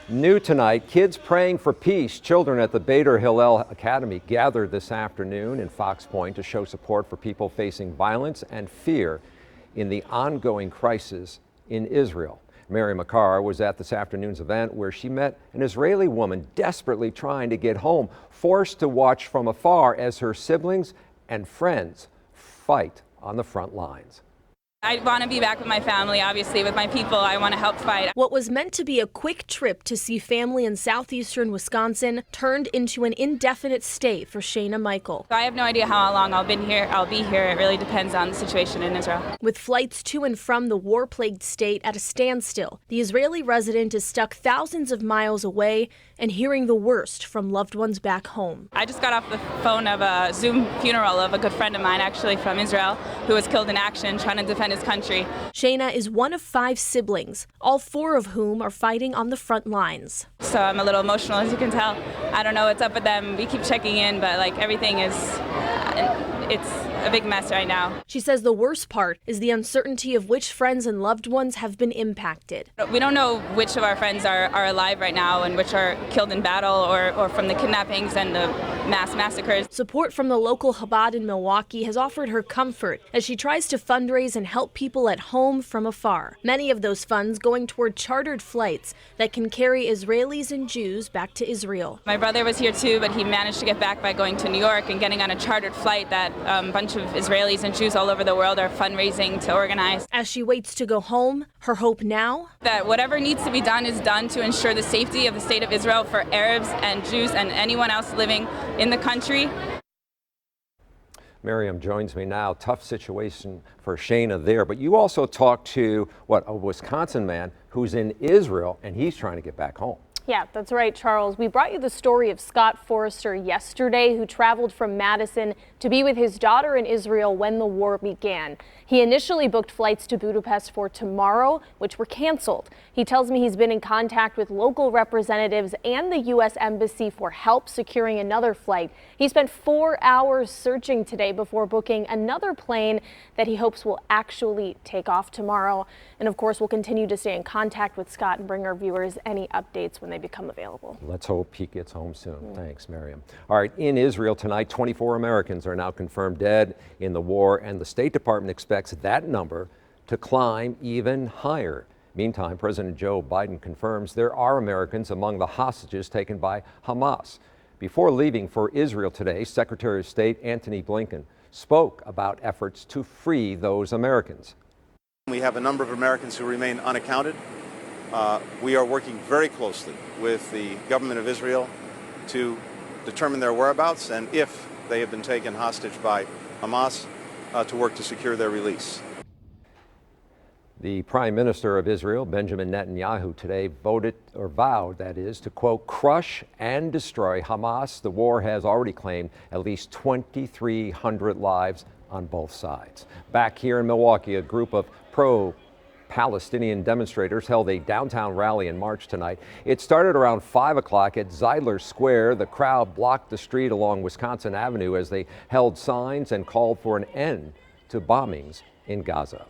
New tonight, kids praying for peace. Children at the Beitar Hillel Academy gathered this afternoon in Fox Point to show support for people facing violence and fear in the ongoing crisis in Israel. Mary Makar was at this afternoon's event where she met an Israeli woman desperately trying to get home, forced to watch from afar as her siblings and friends fight on the front lines. I want to be back with my family, obviously, with my people. I want to help fight. What was meant to be a quick trip to see family in southeastern Wisconsin turned into an indefinite stay for Shayna Michael. I have no idea how long I'll be here. It really depends on the situation in Israel. With flights to and from the war-plagued state at a standstill, the Israeli resident is stuck thousands of miles away and hearing the worst from loved ones back home. I just got off the phone of a Zoom funeral of a good friend of mine, actually from Israel, who was killed in action trying to defend his country. Shayna is one of 5 siblings, all 4 of whom are fighting on the front lines. So I'm a little emotional, as you can tell. I don't know what's up with them. We keep checking in, but everything is, it's a big mess right now. She says the worst part is the uncertainty of which friends and loved ones have been impacted. We don't know which of our friends are alive right now and which are killed in battle or from the kidnappings and the mass massacres. Support from the local Chabad in Milwaukee has offered her comfort as she tries to fundraise and help people at home from afar. Many of those funds going toward chartered flights that can carry Israelis and Jews back to Israel. My brother was here too, but he managed to get back by going to New York and getting on a chartered flight that a bunch of Israelis and Jews all over the world are fundraising to organize. As she waits to go home, her hope now? That whatever needs to be done is done to ensure the safety of the state of Israel for Arabs and Jews and anyone else living in the country. Miriam joins me now. Tough situation for Shayna there, but you also talked to, a Wisconsin man who's in Israel, and he's trying to get back home. Yeah, that's right, Charles. We brought you the story of Scott Forrester yesterday, who traveled from Madison to be with his daughter in Israel when the war began. He initially booked flights to Budapest for tomorrow, which were canceled. He tells me he's been in contact with local representatives and the U.S. Embassy for help securing another flight. He spent 4 hours searching today before booking another plane that he hopes will actually take off tomorrow. And of course, we'll continue to stay in contact with Scott and bring our viewers any updates when they become available. Let's hope he gets home soon. Thanks, Miriam. All right, in Israel tonight, 24 Americans are now confirmed dead in the war, and the State Department expects that number to climb even higher. Meantime, President Joe Biden confirms there are Americans among the hostages taken by Hamas. Before leaving for Israel today, Secretary of State Antony Blinken spoke about efforts to free those Americans. We have a number of Americans who remain unaccounted. We are working very closely with the government of Israel to determine their whereabouts and, if they have been taken hostage by Hamas, to work to secure their release. The Prime Minister of Israel, Benjamin Netanyahu, today vowed, to, quote, crush and destroy Hamas. The war has already claimed at least 2,300 lives on both sides. Back here in Milwaukee, a group of pro-Palestinian demonstrators held a downtown rally in March tonight. It started around 5 o'clock at Zeidler Square. The crowd blocked the street along Wisconsin Avenue as they held signs and called for an end to bombings in Gaza.